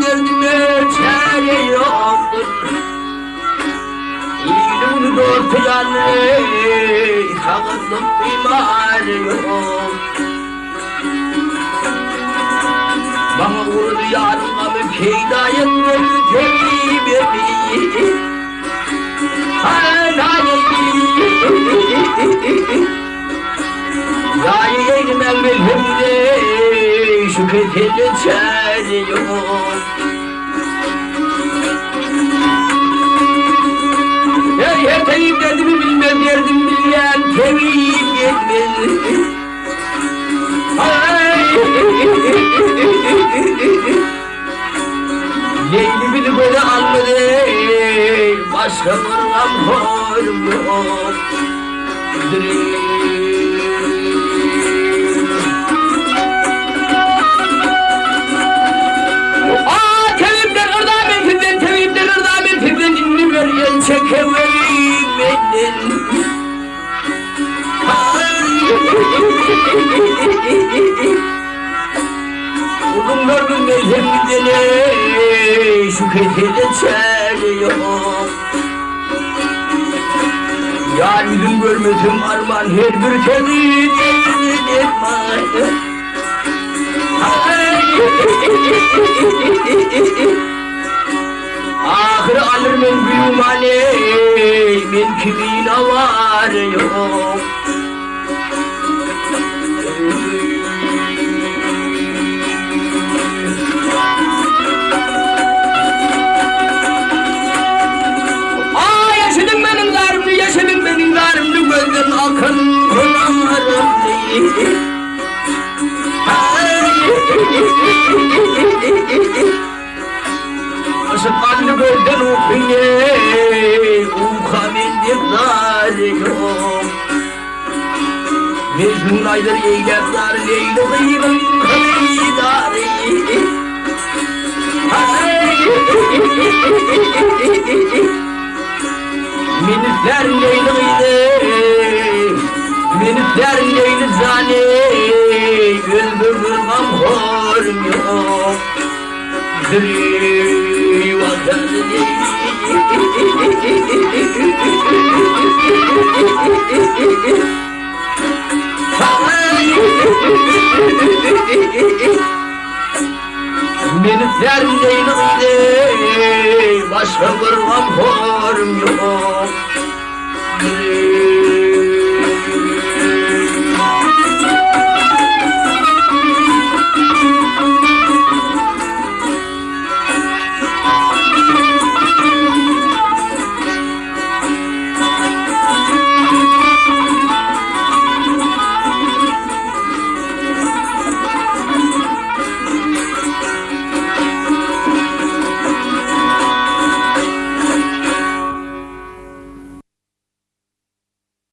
derdime çare yoktur. İyiliğini ortayan sağlık imar yok. Bana vurdu yarına mı peydayın teyip edeyim. Gayeyim elbette şükredince çare yok. Hey teyip derdimi bilmez derdim bilen teyip etmez. Leyli beni böyle anladı, başka bir amhorum yok. Tevhimden ırdamen fidden, tevhimden ırdamen fidden, dinli veriyen çekemeyim benden. Uzun gördüm mezhebimdene, şükredene çare yok. Yar yüzüm görmedim arman, her bir temiz etmez. Ahır alır men büyümane, men kimin var yok. Yaşadın benim darımdı, gözün akın pınarım değil. Sıkanlı gözden okuye, ukabildik dar yok. Mecnun aydır eylemler, Leyla'yım kıyıdarı. Minizler Leyla zane, öldürmem horum yok. Zri vatanı Minizler Leyla başka bir horum yok.